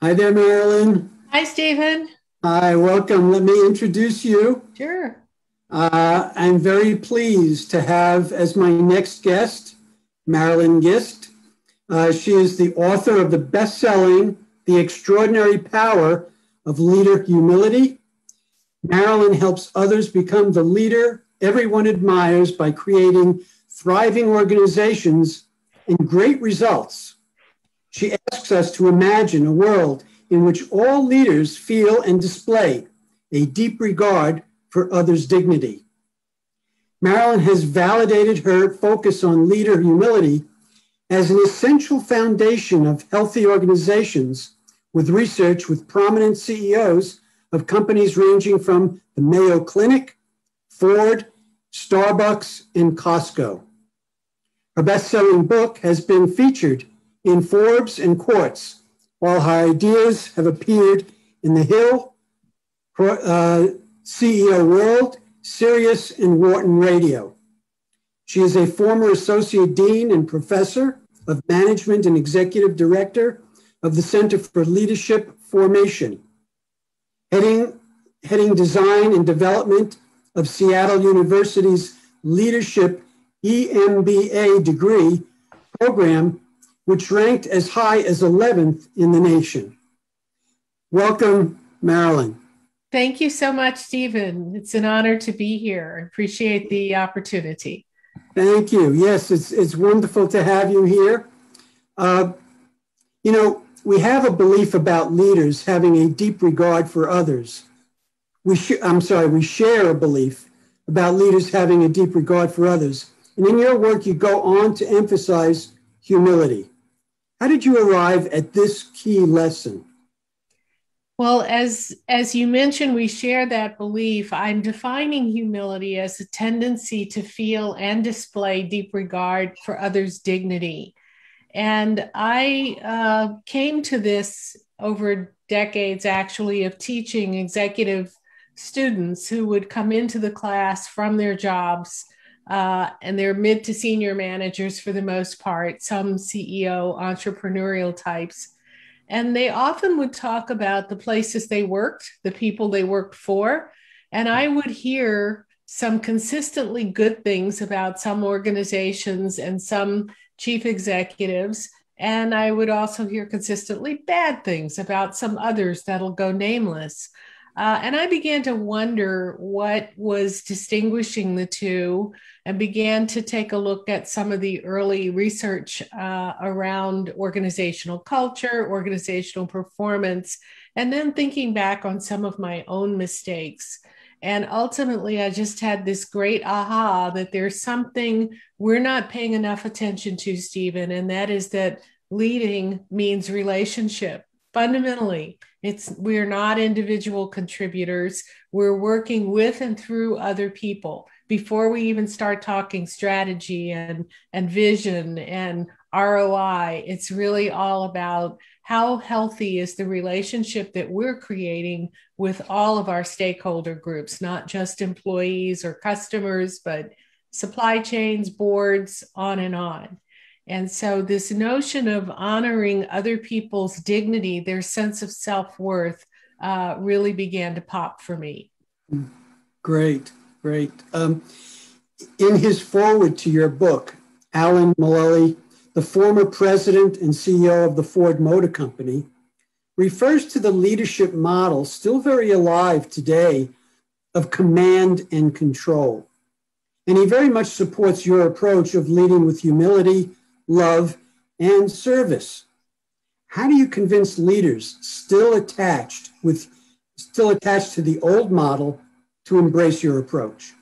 Hi there, Marilyn. Hi, Stephen. Hi, welcome. Let me introduce you. Sure. I'm very pleased to have as my next guest Marilyn Gist. She is the author of the best-selling The Extraordinary Power of Leader Humility. Marilyn helps others become the leader everyone admires by creating thriving organizations and great results. She asks us to imagine a world in which all leaders feel and display a deep regard for others' dignity. Marilyn has validated her focus on leader humility as an essential foundation of healthy organizations with research with prominent CEOs of companies ranging from the Mayo Clinic, Ford, Starbucks, and Costco. Her best-selling book has been featured in Forbes and Quartz, while her ideas have appeared in The Hill, CEO World, Sirius, and Wharton Radio. She is a former Associate Dean and Professor of Management and Executive Director of the Center for Leadership Formation, heading Design and Development of Seattle University's Leadership EMBA degree program, which ranked as high as 11th in the nation. Welcome, Marilyn. Thank you so much, Stephen. It's an honor to be here. I appreciate the opportunity. Thank you. Yes, it's wonderful to have you here. Uh, we have a belief about leaders having a deep regard for others. We share a belief about leaders having a deep regard for others. And in your work, you go on to emphasize humility. How did you arrive at this key lesson? Well, as you mentioned, we share that belief. I'm defining humility as a tendency to feel and display deep regard for others' dignity. And I came to this over decades, actually, of teaching executive students who would come into the class from their jobs, and they're mid to senior managers for the most part, some CEO, entrepreneurial types. And they often would talk about the places they worked, the people they worked for. And I would hear some consistently good things about some organizations and some chief executives. And I would also hear consistently bad things about some others that'll go nameless. And I began to wonder what was distinguishing the two and began to take a look at some of the early research around organizational culture, organizational performance, and then thinking back on some of my own mistakes. And ultimately, I just had this great aha that there's something we're not paying enough attention to, Stephen, and that is that leading means relationship. Fundamentally, we're not individual contributors. We're working with and through other people before we even start talking strategy and vision and ROI. It's really all about how healthy is the relationship that we're creating with all of our stakeholder groups, not just employees or customers, but supply chains, boards, on and on. And so, this notion of honoring other people's dignity, their sense of self worth, really began to pop for me. Great, great. In his foreword to your book, Alan Mulally, the former president and CEO of the Ford Motor Company, refers to the leadership model, still very alive today, of command and control. And he very much supports your approach of leading with humility, love, and service. How do you convince leaders still attached to the old model to embrace your approach?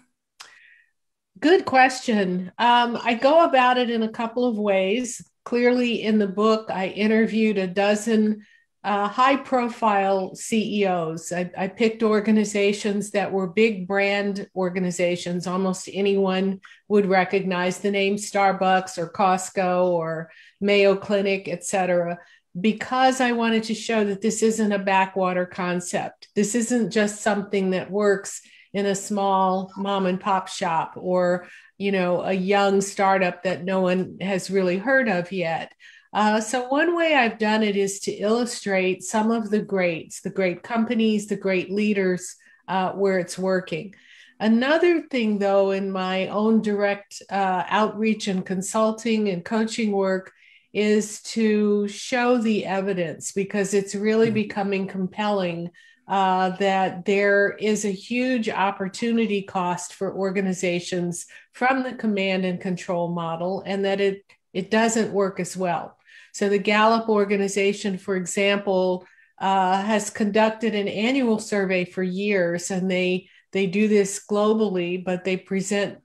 Good question. I go about it in a couple of ways. Clearly, in the book, I interviewed a dozen high profile CEOs. I picked organizations that were big brand organizations. Almost anyone would recognize the name Starbucks or Costco or Mayo Clinic, et cetera, because I wanted to show that this isn't a backwater concept. This isn't just something that works in a small mom and pop shop or a young startup that no one has really heard of yet. So one way I've done it is to illustrate some of the greats, the great companies, the great leaders, where it's working. Another thing, though, in my own direct outreach and consulting and coaching work is to show the evidence because it's really becoming compelling that there is a huge opportunity cost for organizations from the command and control model, and that it doesn't work as well. So the Gallup organization, for example, has conducted an annual survey for years, and they do this globally, but they present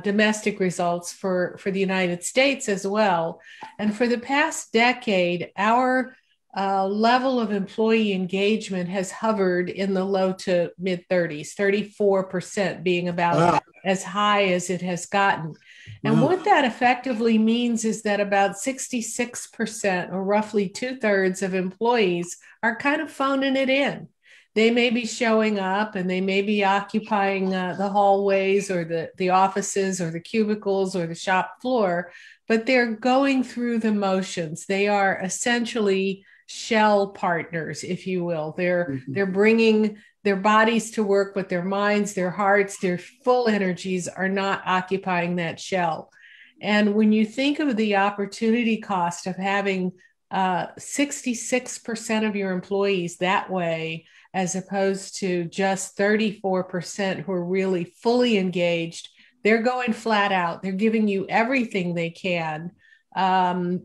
domestic results for the United States as well. And for the past decade, our level of employee engagement has hovered in the low to mid 30s, 34% being about as high as it has gotten. And what that effectively means is that about 66%, or roughly 2/3 of employees, are kind of phoning it in. They may be showing up and they may be occupying the hallways or the offices or the cubicles or the shop floor, but they're going through the motions. They are essentially shell partners, if you will. They're bringing their bodies to work, but their minds, their hearts, their full energies are not occupying that shell. And when you think of the opportunity cost of having 66% of your employees that way, as opposed to just 34% who are really fully engaged, they're going flat out. They're giving you everything they can, and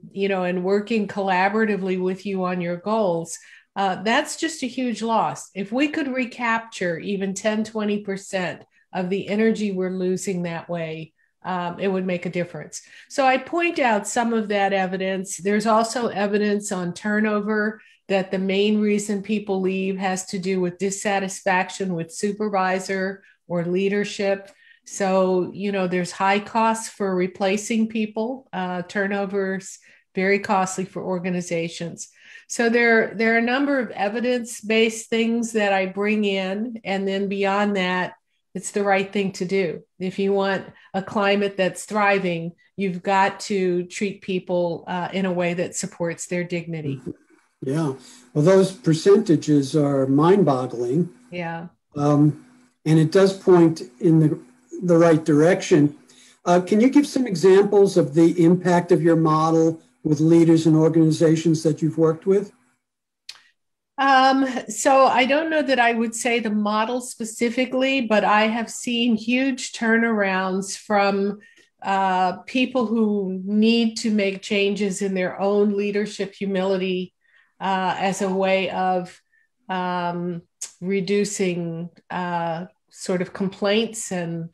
working collaboratively with you on your goals. That's just a huge loss. If we could recapture even 10, 20% of the energy we're losing that way, it would make a difference. So I point out some of that evidence. There's also evidence on turnover that the main reason people leave has to do with dissatisfaction with supervisor or leadership. So, there's high costs for replacing people. Turnovers very costly for organizations. So there are a number of evidence-based things that I bring in, and then beyond that, it's the right thing to do. If you want a climate that's thriving, you've got to treat people in a way that supports their dignity. Yeah. Well, those percentages are mind-boggling. Yeah. And it does point in the right direction. Can you give some examples of the impact of your model with leaders and organizations that you've worked with? So I don't know that I would say the model specifically, but I have seen huge turnarounds from people who need to make changes in their own leadership humility as a way of reducing sort of complaints and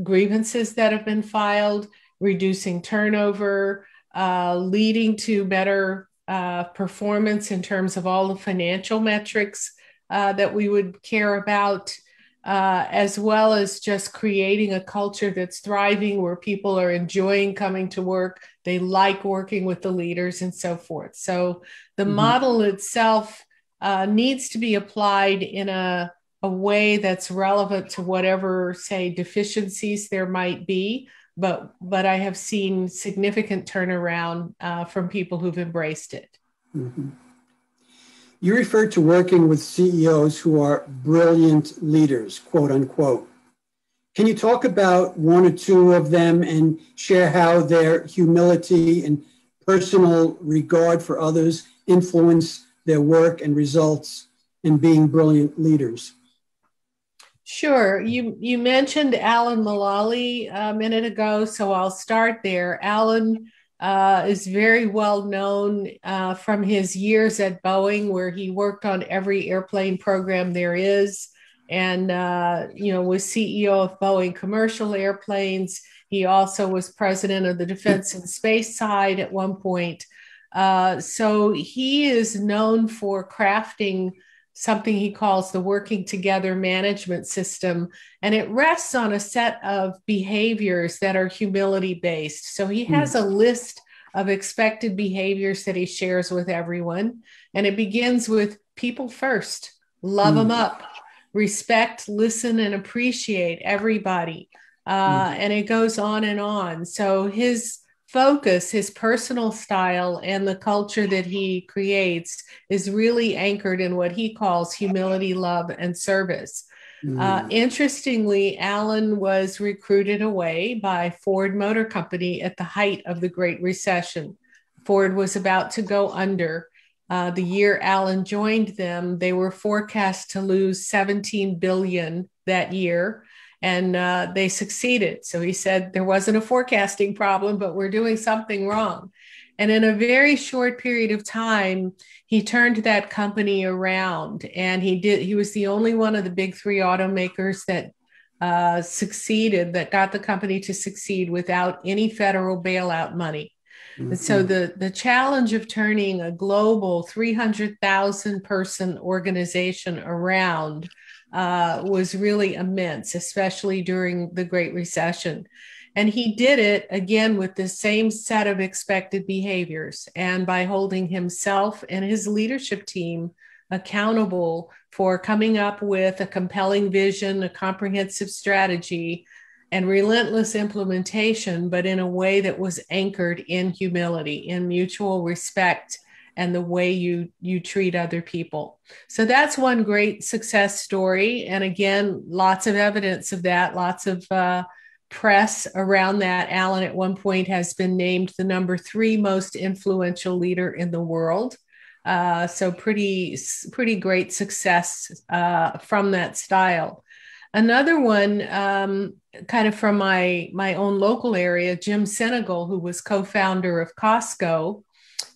grievances that have been filed, reducing turnover, leading to better performance in terms of all the financial metrics that we would care about, as well as just creating a culture that's thriving where people are enjoying coming to work. They like working with the leaders and so forth. So the model itself needs to be applied in a way that's relevant to whatever, say, deficiencies there might be. But I have seen significant turnaround from people who've embraced it. You refer to working with CEOs who are brilliant leaders, quote unquote. Can you talk about one or two of them and share how their humility and personal regard for others influence their work and results in being brilliant leaders? Sure. You mentioned Alan Mulally a minute ago, so I'll start there. Alan is very well known from his years at Boeing, where he worked on every airplane program there is, and was CEO of Boeing Commercial Airplanes. He also was president of the Defense and Space side at one point. So he is known for crafting something he calls the working together management system. And it rests on a set of behaviors that are humility based. So he has a list of expected behaviors that he shares with everyone. And it begins with people first, love them up, respect, listen, and appreciate everybody. And it goes on and on. So his focus, his personal style, and the culture that he creates is really anchored in what he calls humility, love, and service. Interestingly, Alan was recruited away by Ford Motor Company at the height of the Great Recession. Ford was about to go under. The year Alan joined them, they were forecast to lose 17 billion that year, and they succeeded. So he said there wasn't a forecasting problem, but we're doing something wrong. And in a very short period of time, he turned that company around, and he was the only one of the big three automakers that succeeded, that got the company to succeed without any federal bailout money. And so the challenge of turning a global 300,000 person organization around was really immense, especially during the Great Recession. And he did it again with the same set of expected behaviors, and by holding himself and his leadership team accountable for coming up with a compelling vision, a comprehensive strategy, and relentless implementation, but in a way that was anchored in humility, in mutual respect, and the way you treat other people. So that's one great success story. And again, lots of evidence of that, lots of press around that. Alan at one point has been named the number 3 most influential leader in the world. So pretty great success from that style. Another one, kind of from my own local area, Jim Sinegal, who was co-founder of Costco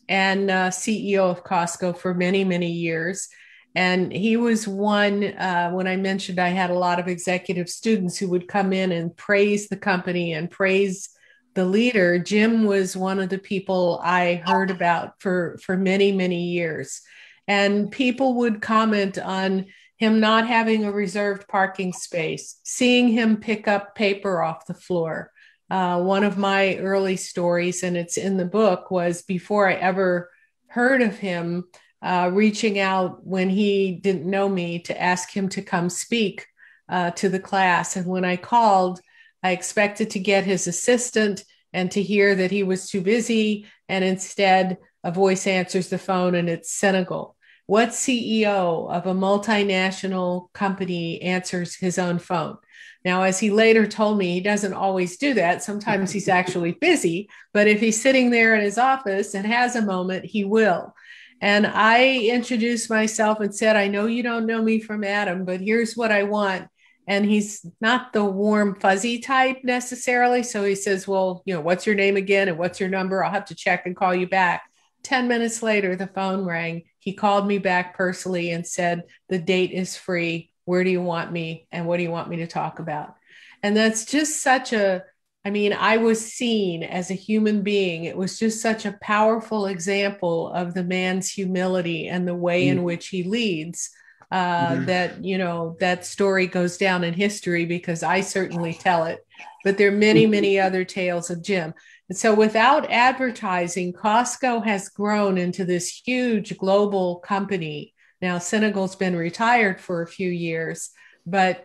and CEO of Costco for many, many years. And he was one, when I mentioned I had a lot of executive students who would come in and praise the company and praise the leader. Jim was one of the people I heard about for many, many years. And people would comment on him not having a reserved parking space, seeing him pick up paper off the floor. One of my early stories, and it's in the book, was before I ever heard of him, reaching out when he didn't know me to ask him to come speak to the class. And when I called, I expected to get his assistant and to hear that he was too busy. And instead, a voice answers the phone and it's Sinegal. What CEO of a multinational company answers his own phone? Now, as he later told me, he doesn't always do that. Sometimes he's actually busy, but if he's sitting there in his office and has a moment, he will. And I introduced myself and said, I know you don't know me from Adam, but here's what I want. And he's not the warm, fuzzy type necessarily. So he says, well, what's your name again? And what's your number? I'll have to check and call you back. 10 minutes later, the phone rang. He called me back personally and said, the date is free. Where do you want me? And what do you want me to talk about? And that's just I was seen as a human being. It was just such a powerful example of the man's humility and the way in which he leads. That story goes down in history because I certainly tell it, but there are many, many other tales of Jim. And so without advertising, Costco has grown into this huge global company. Now, Sinegal's been retired for a few years, but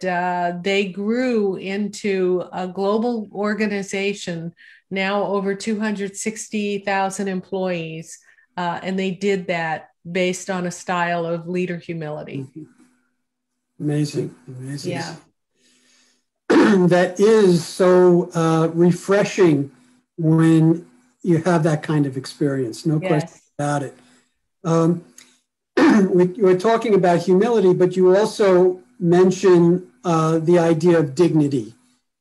they grew into a global organization, now over 260,000 employees. And they did that based on a style of leader humility. Amazing. Yeah. That is so refreshing when you have that kind of experience. No question about it. We were talking about humility, but you also mentioned the idea of dignity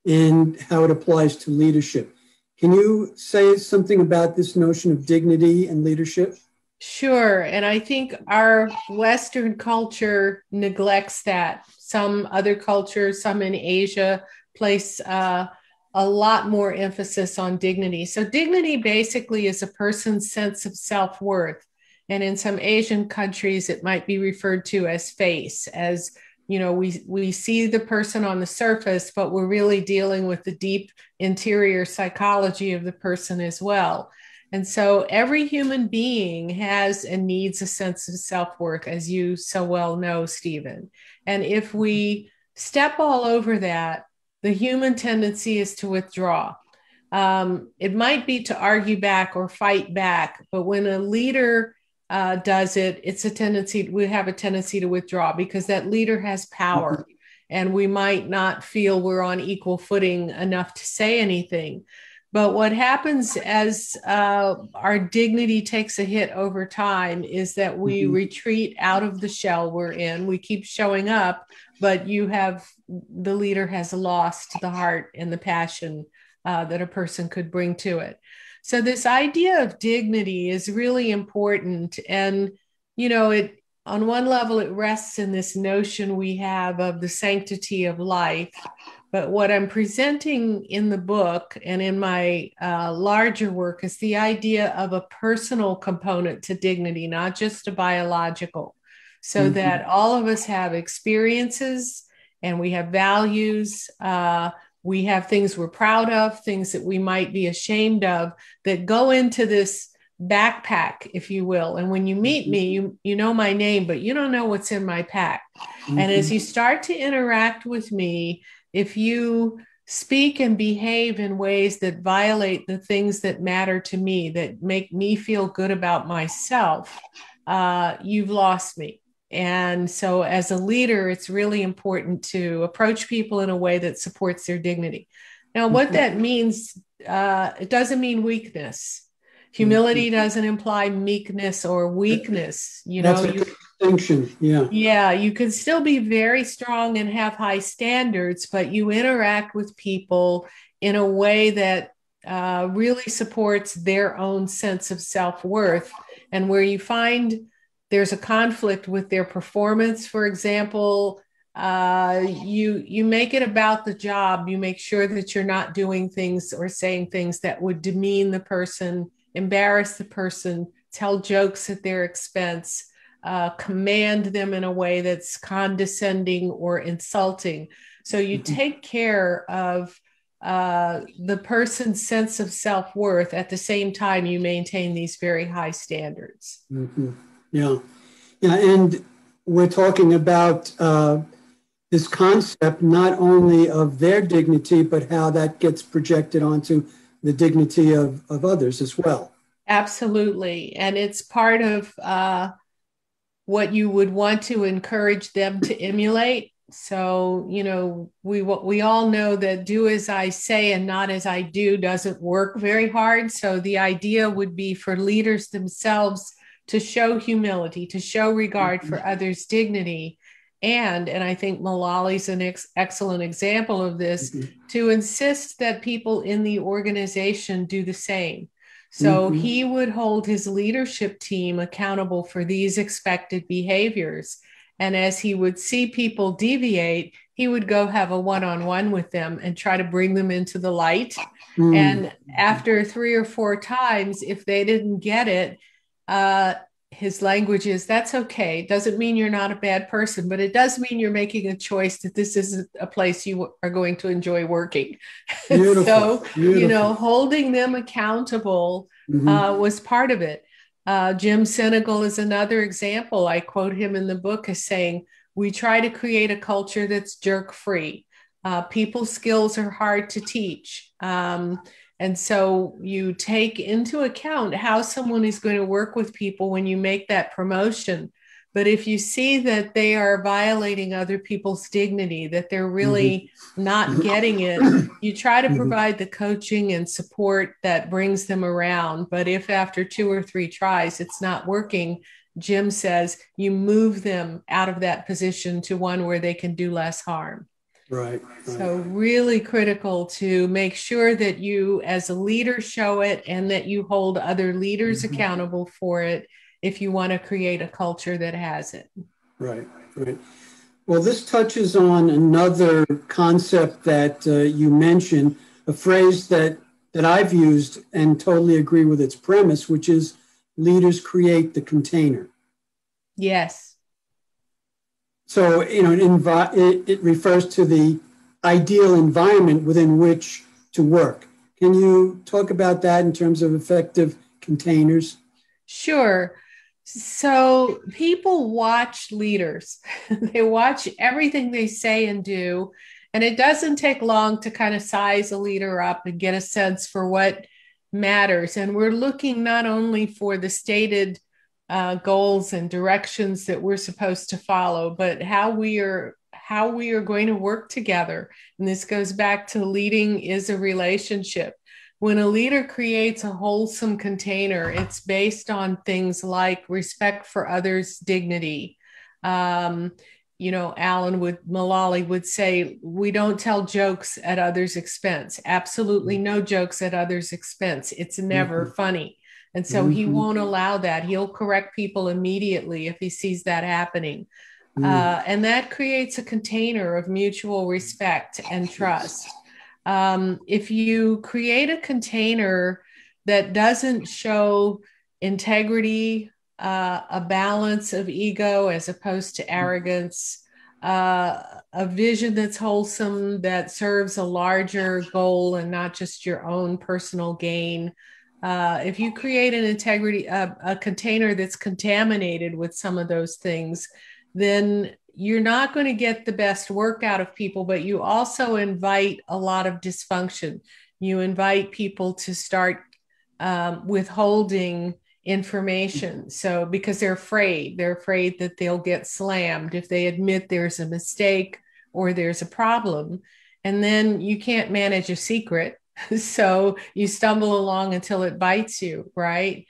and how it applies to leadership. Can you say something about this notion of dignity and leadership? Sure. And I think our Western culture neglects that. Some other cultures, some in Asia, place a lot more emphasis on dignity. So dignity basically is a person's sense of self-worth. And in some Asian countries, it might be referred to as face, as, we see the person on the surface, but we're really dealing with the deep interior psychology of the person as well. And so every human being has and needs a sense of self-worth, as you so well know, Stephen. And if we step all over that, the human tendency is to withdraw. It might be to argue back or fight back, but when a leader does it, we have a tendency to withdraw because that leader has power, and we might not feel we're on equal footing enough to say anything. But what happens as our dignity takes a hit over time is that we retreat out of the shell we're in. We keep showing up, but the leader has lost the heart and the passion that a person could bring to it. So this idea of dignity is really important. And, on one level, it rests in this notion we have of the sanctity of life. But what I'm presenting in the book and in my larger work is the idea of a personal component to dignity, not just a biological, so that all of us have experiences and we have values. We have things we're proud of, things that we might be ashamed of that go into this backpack, if you will. And when you meet me, you know my name, but you don't know what's in my pack. And as you start to interact with me, if you speak and behave in ways that violate the things that matter to me, that make me feel good about myself, you've lost me. And so as a leader, it's really important to approach people in a way that supports their dignity. Now, what that means, it doesn't mean weakness. Humility doesn't imply meekness or weakness. That's a good distinction. Yeah. Yeah, you can still be very strong and have high standards, but you interact with people in a way that really supports their own sense of self-worth. And where you find there's a conflict with their performance, for example, you make it about the job. You make sure that you're not doing things or saying things that would demean the person, embarrass the person, tell jokes at their expense, command them in a way that's condescending or insulting. So you take care of the person's sense of self-worth. At the same time, you maintain these very high standards. Yeah. And we're talking about this concept not only of their dignity, but how that gets projected onto the dignity of others as well. Absolutely. And it's part of what you would want to encourage them to emulate. So, we all know that do as I say and not as I do doesn't work very hard. So the idea would be for leaders themselves to show humility, to show regard for others' dignity. And I think Mulally's an excellent example of this, to insist that people in the organization do the same. So he would hold his leadership team accountable for these expected behaviors. And as he would see people deviate, he would go have a one-on-one with them and try to bring them into the light. And after 3 or 4 times, if they didn't get it, his language is, that's okay. It doesn't mean you're not a bad person, but it does mean you're making a choice that this isn't a place you are going to enjoy working. Beautiful. So, Beautiful. holding them accountable was part of it. Jim Sinegal is another example. I quote him in the book as saying, we try to create a culture that's jerk-free. People's skills are hard to teach. And so you take into account how someone is going to work with people when you make that promotion. But if you see that they are violating other people's dignity, that they're really not getting it, you try to provide the coaching and support that brings them around. But if after 2 or 3 tries, it's not working, Jim says you move them out of that position to one where they can do less harm. Right. So really critical to make sure that you as a leader show it and that you hold other leaders accountable for it if you want to create a culture that has it. Right. Well, this touches on another concept that you mentioned, a phrase that I've used and totally agree with its premise, which is leaders create the container. Yes. So, it refers to the ideal environment within which to work. Can you talk about that in terms of effective containers? Sure. So people watch leaders. They watch everything they say and do, And it doesn't take long to kind of size a leader up and get a sense for what matters. And we're looking not only for the stated goals and directions that we're supposed to follow, but how we are going to work together. And this goes back to leading is a relationship. When a leader creates a wholesome container, it's based on things like respect for others' dignity. Alan Mulally would say, we don't tell jokes at others' expense. Absolutely no jokes at others' expense. It's never funny. And so he won't allow that. He'll correct people immediately if he sees that happening. And that creates a container of mutual respect and trust. If you create a container that doesn't show integrity, a balance of ego as opposed to arrogance, a vision that's wholesome, that serves a larger goal and not just your own personal gain. If you create an integrity, a container that's contaminated with some of those things, then you're not going to get the best work out of people, but you also invite a lot of dysfunction. You invite people to start withholding information. So because they're afraid that they'll get slammed if they admit there's a mistake or there's a problem. And then you can't manage a secret. So you stumble along until it bites you, right?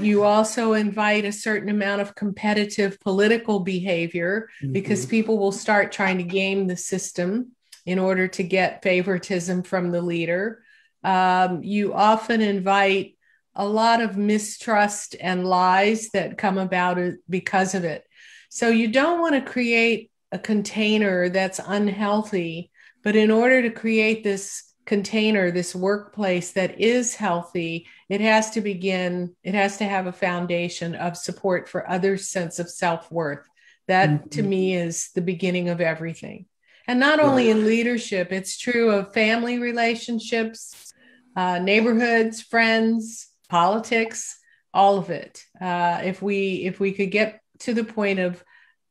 You also invite a certain amount of competitive political behavior because people will start trying to game the system in order to get favoritism from the leader. You often invite a lot of mistrust and lies that come about because of it. So you don't want to create a container that's unhealthy, but in order to create this container, this workplace that is healthy, it has to have a foundation of support for others' sense of self-worth. That to me is the beginning of everything. And not only in leadership, it's true of family relationships, neighborhoods, friends, politics, all of it. If we could get to the point of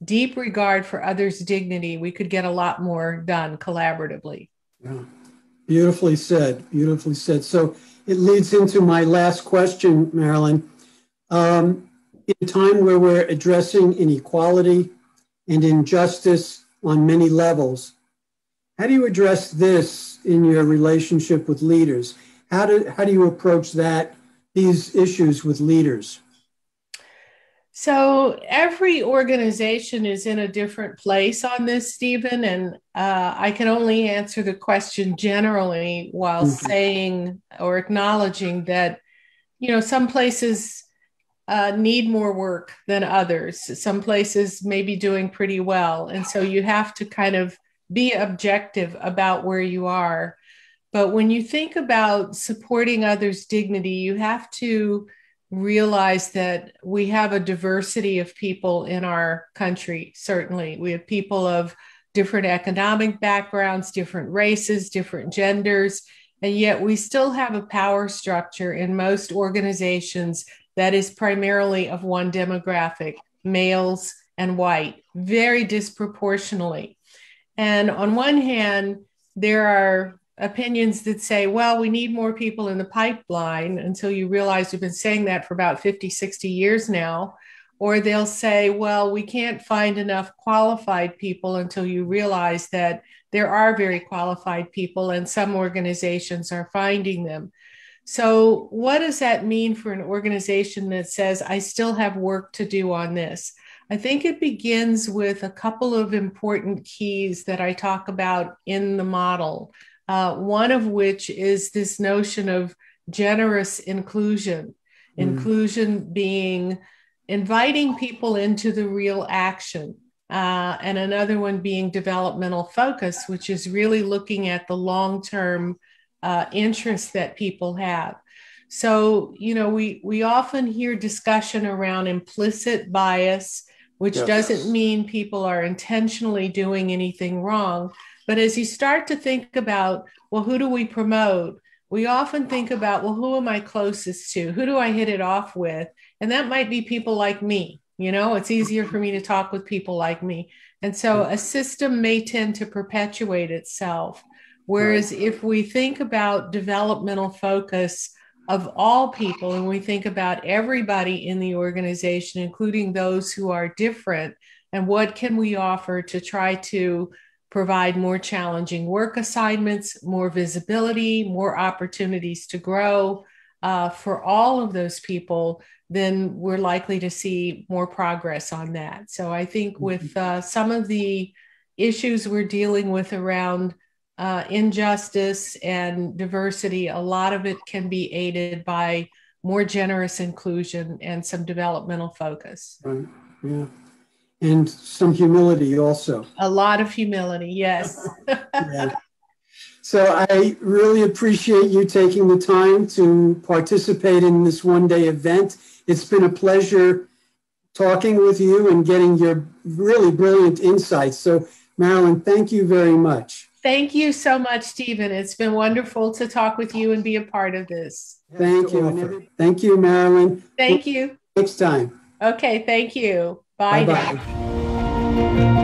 deep regard for others' dignity, we could get a lot more done collaboratively. Yeah. Beautifully said. Beautifully said. So it leads into my last question, Marilyn. In a time where we're addressing inequality and injustice on many levels, how do you address this in your relationship with leaders? How do you approach these issues with leaders? So every organization is in a different place on this, Stephen, and I can only answer the question generally while saying or acknowledging that, some places need more work than others. Some places may be doing pretty well. And so you have to kind of be objective about where you are. But when you think about supporting others' dignity, you have to realize that we have a diversity of people in our country. Certainly, we have people of different economic backgrounds, different races, different genders, and yet we still have a power structure in most organizations that is primarily of one demographic, males and white, very disproportionately. And on one hand, there are opinions that say, well, we need more people in the pipeline, until you realize we've been saying that for about 50, 60 years now. Or they'll say, well, we can't find enough qualified people, until you realize that there are very qualified people and some organizations are finding them. So what does that mean for an organization that says, I still have work to do on this? I think it begins with a couple of important keys that I talk about in the model. One of which is this notion of generous inclusion. Inclusion being inviting people into the real action. And another one being developmental focus, which is really looking at the long-term interests that people have. So, we often hear discussion around implicit bias, which doesn't mean people are intentionally doing anything wrong. But as you start to think about, well, who do we promote? We often think about, well, who am I closest to? Who do I hit it off with? And that might be people like me. It's easier for me to talk with people like me. And so a system may tend to perpetuate itself. Whereas if we think about developmental focus of all people, and we think about everybody in the organization, including those who are different, and what can we offer to try to provide more challenging work assignments, more visibility, more opportunities to grow for all of those people, then we're likely to see more progress on that. So I think with some of the issues we're dealing with around injustice and diversity, a lot of it can be aided by more generous inclusion and some developmental focus. Right. Yeah. And some humility also. A lot of humility, yes. Yeah. So I really appreciate you taking the time to participate in this one-day event. It's been a pleasure talking with you and getting your really brilliant insights. So Marilyn, thank you very much. Thank you so much, Stephen. It's been wonderful to talk with you and be a part of this. Thank you. Thank you, Marilyn. Thank you. Next time. Okay, thank you. Bye. Bye-bye.